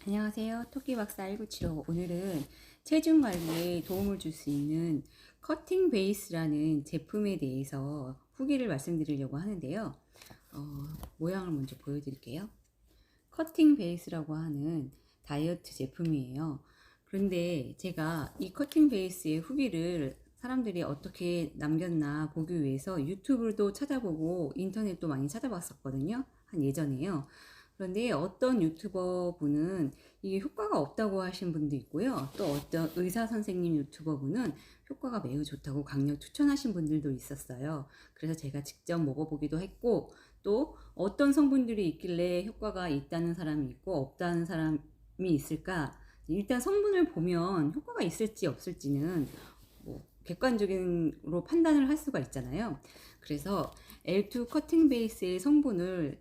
안녕하세요. 토끼박사 1975. 오늘은 체중 관리에 도움을 줄 수 있는 커팅 베이스라는 제품에 대해서 후기를 말씀드리려고 하는데요. 모양을 먼저 보여드릴게요. 커팅 베이스라고 하는 다이어트 제품이에요. 그런데 제가 이 커팅 베이스의 후기를 사람들이 어떻게 남겼나 보기 위해서 유튜브도 찾아보고 인터넷도 많이 찾아봤었거든요. 한 예전에요. 그런데 어떤 유튜버 분은 이게 효과가 없다고 하신 분도 있고요. 또 어떤 의사 선생님 유튜버 분은 효과가 매우 좋다고 강력 추천하신 분들도 있었어요. 그래서 제가 직접 먹어보기도 했고, 또 어떤 성분들이 있길래 효과가 있다는 사람이 있고 없다는 사람이 있을까? 일단 성분을 보면 효과가 있을지 없을지는 뭐 객관적으로 판단을 할 수가 있잖아요. 그래서 L2 커팅 베이스의 성분을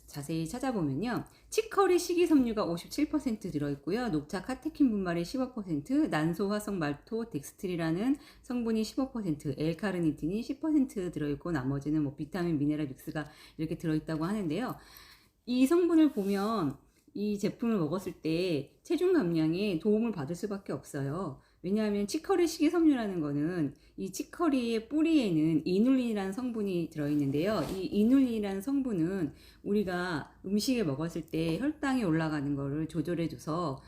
자세히 찾아보면요. 치커리 식이섬유가 57% 들어있고요. 녹차 카테킨 분말이 15%, 난소 화성 말토 덱스트리라는 성분이 15%, L카르니틴이 10% 들어있고 나머지는 뭐 비타민, 미네랄 믹스가 이렇게 들어있다고 하는데요. 이 성분을 보면 이 제품을 먹었을 때 체중 감량에 도움을 받을 수밖에 없어요. 왜냐하면 치커리 식이섬유라는 거는 이 치커리의 뿌리에는 이눌린이라는 성분이 들어있는데요. 이 이눌린이라는 성분은 우리가 음식을 먹었을 때 혈당이 올라가는 거를 조절해줘서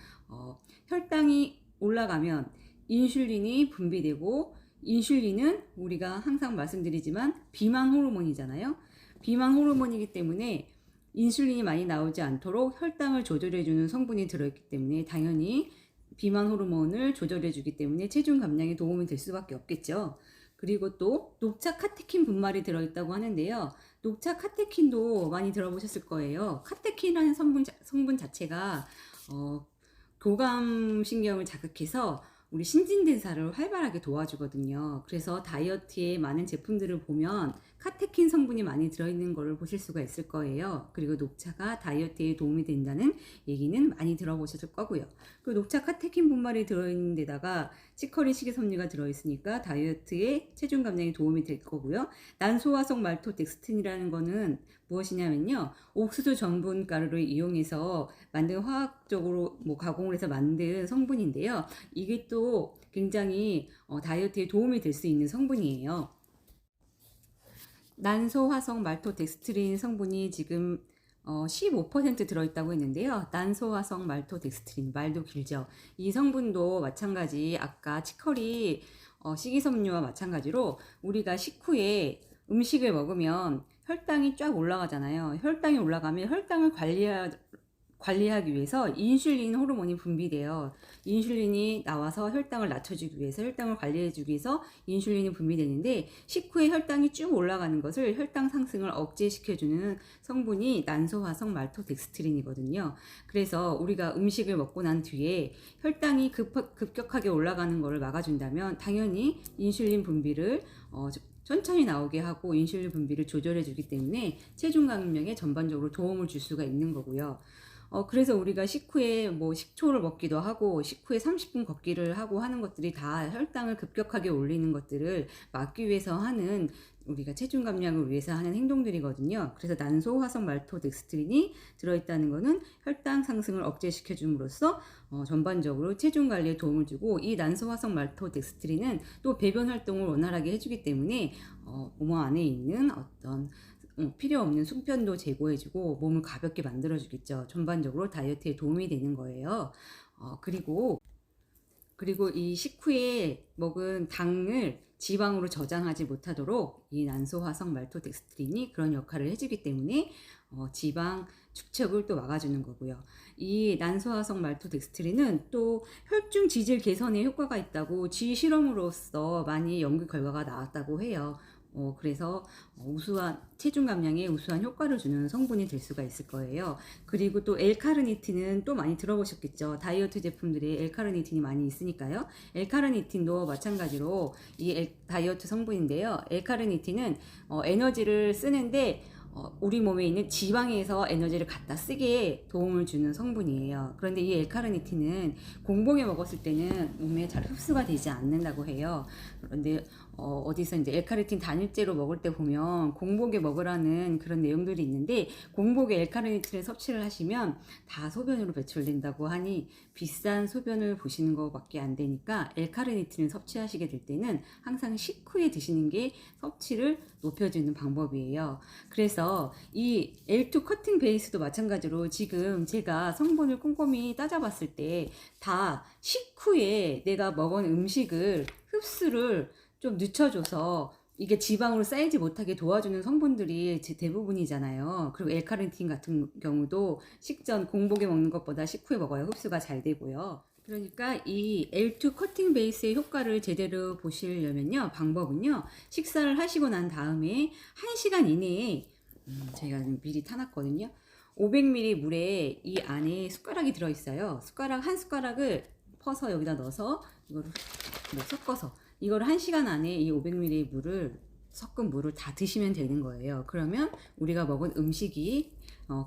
혈당이 올라가면 인슐린이 분비되고, 인슐린은 우리가 항상 말씀드리지만 비만 호르몬이잖아요. 비만 호르몬이기 때문에 인슐린이 많이 나오지 않도록 혈당을 조절해주는 성분이 들어있기 때문에 당연히 비만 호르몬을 조절해주기 때문에 체중 감량에 도움이 될 수밖에 없겠죠. 그리고 또 녹차 카테킨 분말이 들어있다고 하는데요. 녹차 카테킨도 많이 들어보셨을 거예요. 카테킨이라는 성분 자체가 교감신경을 자극해서 우리 신진대사를 활발하게 도와주거든요. 그래서 다이어트에 많은 제품들을 보면 카테킨 성분이 많이 들어있는 것을 보실 수가 있을 거예요. 그리고 녹차가 다이어트에 도움이 된다는 얘기는 많이 들어보셨을 거고요. 그 녹차 카테킨 분말이 들어있는 데다가 치커리 식이섬유가 들어있으니까 다이어트에 체중 감량에 도움이 될 거고요. 난소화성 말토덱스틴이라는 거는 무엇이냐면요, 옥수수 전분 가루를 이용해서 만든 화학적으로 가공을 해서 만든 성분인데요. 이게 또 굉장히 다이어트에 도움이 될 수 있는 성분이에요. 난소화성 말토덱스트린 성분이 지금 15% 들어있다고 했는데요. 난소화성 말토덱스트린, 말도 길죠. 이 성분도 마찬가지 아까 치커리 식이섬유와 마찬가지로 우리가 식후에 음식을 먹으면 혈당이 쫙 올라가잖아요. 혈당이 올라가면 혈당을 관리하기 위해서 인슐린 호르몬이 분비돼요. 인슐린이 나와서 혈당을 낮춰주기 위해서, 혈당을 관리해주기 위해서 인슐린이 분비되는데, 식후에 혈당이 쭉 올라가는 것을 혈당 상승을 억제시켜주는 성분이 난소화성 말토덱스트린이거든요. 그래서 우리가 음식을 먹고 난 뒤에 혈당이 급격하게 올라가는 것을 막아준다면 당연히 인슐린 분비를 천천히 나오게 하고 인슐린 분비를 조절해 주기 때문에 체중 감량에 전반적으로 도움을 줄 수가 있는 거고요. 그래서 우리가 식후에 식초를 먹기도 하고 식후에 30분 걷기를 하고 하는 것들이 다 혈당을 급격하게 올리는 것들을 막기 위해서 하는, 우리가 체중 감량을 위해서 하는 행동들이거든요. 그래서 난소화성 말토덱스트린이 들어있다는 것은 혈당 상승을 억제시켜 줌으로써 전반적으로 체중 관리에 도움을 주고, 이 난소화성 말토덱스트린은 또 배변 활동을 원활하게 해주기 때문에 몸 안에 있는 어떤 필요 없는 숙변도 제거해주고 몸을 가볍게 만들어주겠죠. 전반적으로 다이어트에 도움이 되는 거예요. 그리고 이 식후에 먹은 당을 지방으로 저장하지 못하도록 이 난소화성 말토덱스트린이 그런 역할을 해주기 때문에 지방 축적을 또 막아주는 거고요. 이 난소화성 말토덱스트린은 또 혈중 지질 개선에 효과가 있다고 쥐 실험으로서 많이 연구 결과가 나왔다고 해요. 그래서 우수한 체중 감량에 우수한 효과를 주는 성분이 될 수가 있을 거예요. 그리고 또 L카르니틴은 또 많이 들어보셨겠죠. 다이어트 제품들이 L카르니틴이 많이 있으니까요. L카르니틴도 마찬가지로 이 다이어트 성분인데요. L카르니틴은 에너지를 쓰는데 우리 몸에 있는 지방에서 에너지를 갖다 쓰게 도움을 주는 성분이에요. 그런데 이 L카르니틴은 공복에 먹었을 때는 몸에 잘 흡수가 되지 않는다고 해요. 그런데 어디서 이제 엘카르틴 단일제로 먹을 때 보면 공복에 먹으라는 그런 내용들이 있는데, 공복에 엘카르니틴을 섭취를 하시면 다 소변으로 배출된다고 하니 비싼 소변을 보시는 것밖에 안 되니까 엘카르니틴을 섭취하시게 될 때는 항상 식후에 드시는 게 섭취를 높여주는 방법이에요. 그래서 이 L2 커팅 베이스도 마찬가지로 지금 제가 성분을 꼼꼼히 따져봤을 때 다 식후에 내가 먹은 음식을 흡수를 좀 늦춰줘서 이게 지방으로 쌓이지 못하게 도와주는 성분들이 대부분이잖아요. 그리고 엘카르니틴 같은 경우도 식전 공복에 먹는 것보다 식후에 먹어야 흡수가 잘 되고요. 그러니까 이 L2 커팅 베이스의 효과를 제대로 보시려면요, 방법은요, 식사를 하시고 난 다음에 1시간 이내에 제가 미리 타놨거든요. 500ml 물에 이 안에 숟가락이 들어있어요. 숟가락 한 숟가락을 퍼서 여기다 넣어서 이거를 섞어서 이걸 1시간 안에 이 500ml 물을 섞은 물을 다 드시면 되는 거예요. 그러면 우리가 먹은 음식이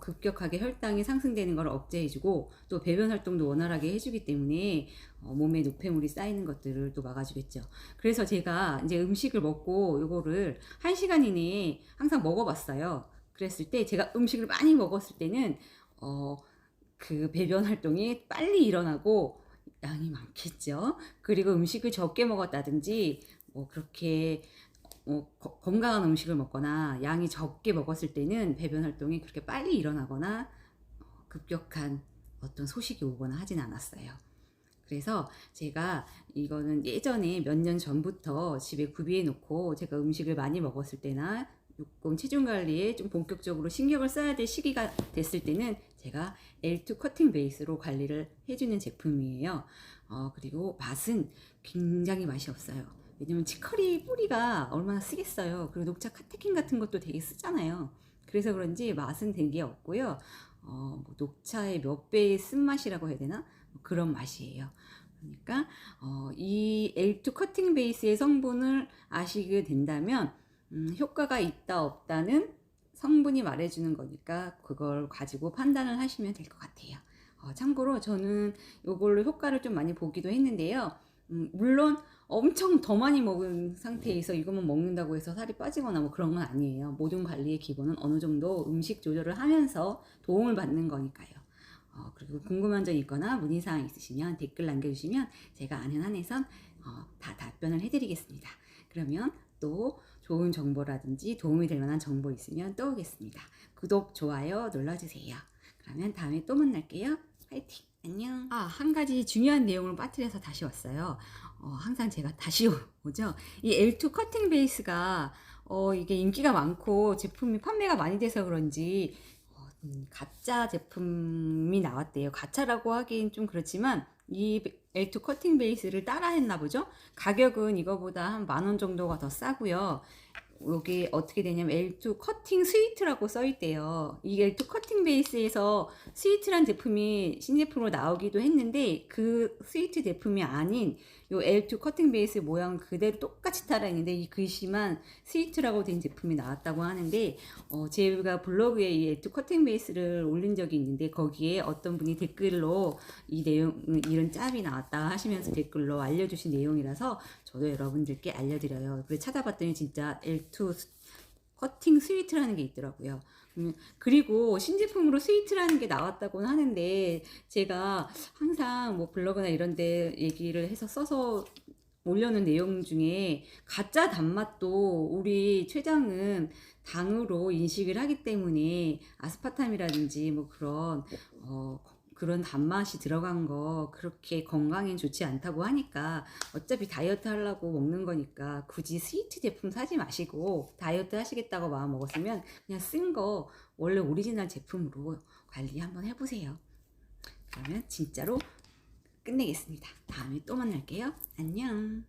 급격하게 혈당이 상승되는 걸 억제해주고 또 배변 활동도 원활하게 해주기 때문에 몸에 노폐물이 쌓이는 것들을 또 막아주겠죠. 그래서 제가 이제 음식을 먹고 요거를 1시간 이내에 항상 먹어봤어요. 그랬을 때 제가 음식을 많이 먹었을 때는 그 배변 활동이 빨리 일어나고 양이 많겠죠. 그리고 음식을 적게 먹었다든지 뭐 그렇게 건강한 음식을 먹거나 양이 적게 먹었을 때는 배변 활동이 그렇게 빨리 일어나거나 급격한 어떤 소식이 오거나 하진 않았어요. 그래서 제가 이거는 예전에 몇 년 전부터 집에 구비해 놓고 제가 음식을 많이 먹었을 때나 조금 체중 관리에 좀 본격적으로 신경을 써야 될 시기가 됐을 때는 제가 L2 커팅 베이스로 관리를 해주는 제품이에요. 그리고 맛은 굉장히 맛이 없어요. 왜냐면 치커리 뿌리가 얼마나 쓰겠어요. 그리고 녹차 카테킨 같은 것도 되게 쓰잖아요. 그래서 그런지 맛은 되게 없고요. 뭐 녹차의 몇 배의 쓴맛이라고 해야 되나? 그런 맛이에요. 그러니까 이 L2 커팅 베이스의 성분을 아시게 된다면 효과가 있다 없다는 성분이 말해주는 거니까 그걸 가지고 판단을 하시면 될 것 같아요. 참고로 저는 이걸로 효과를 좀 많이 보기도 했는데요. 물론 엄청 더 많이 먹은 상태에서 이것만 먹는다고 해서 살이 빠지거나 뭐 그런 건 아니에요. 모든 관리의 기본은 어느 정도 음식 조절을 하면서 도움을 받는 거니까요. 그리고 궁금한 점 있거나 문의사항 있으시면 댓글 남겨주시면 제가 아는 한에선 다 답변을 해드리겠습니다. 그러면 또 좋은 정보라든지 도움이 될 만한 정보 있으면 또 오겠습니다. 구독, 좋아요 눌러주세요. 그러면 다음에 또 만날게요. 화이팅! 안녕! 한 가지 중요한 내용을 빠뜨려서 다시 왔어요. 항상 제가 다시 오죠. 이 L2 커팅 베이스가 이게 인기가 많고 제품이 판매가 많이 돼서 그런지 가짜 제품이 나왔대요. 가짜라고 하긴 좀 그렇지만 이 L2 커팅 베이스를 따라했나 보죠. 가격은 이거보다 한 10,000원 정도가 더 싸고요. 여기 어떻게 되냐면 L2 커팅 스위트라고 써있대요. 이 L2 커팅 베이스에서 스위트란 제품이 신제품으로 나오기도 했는데 그 스위트 제품이 아닌 요 L2 커팅 베이스 모양 그대로 똑같이 따라 있는데 이 글씨만 스위트라고 된 제품이 나왔다고 하는데 제가 블로그에 이 L2 커팅 베이스를 올린 적이 있는데 거기에 어떤 분이 댓글로 이 내용 이런 짭이 나왔다 하시면서 댓글로 알려주신 내용이라서 저도 여러분들께 알려드려요. 그래서 찾아봤더니 진짜 L2 커팅 스위트라는 게 있더라고요. 그리고 신제품으로 스위트라는 게 나왔다고는 하는데 제가 항상 뭐 블로그나 이런 데 얘기를 해서 써서 올려놓은 내용 중에 가짜 단맛도 우리 췌장은 당으로 인식을 하기 때문에 아스파탐이라든지 뭐 그런 단맛이 들어간 거 그렇게 건강엔 좋지 않다고 하니까 어차피 다이어트 하려고 먹는 거니까 굳이 스위트 제품 사지 마시고 다이어트 하시겠다고 마음 먹었으면 그냥 쓴 거 원래 오리지널 제품으로 관리 한번 해보세요. 그러면 진짜로 끝내겠습니다. 다음에 또 만날게요. 안녕.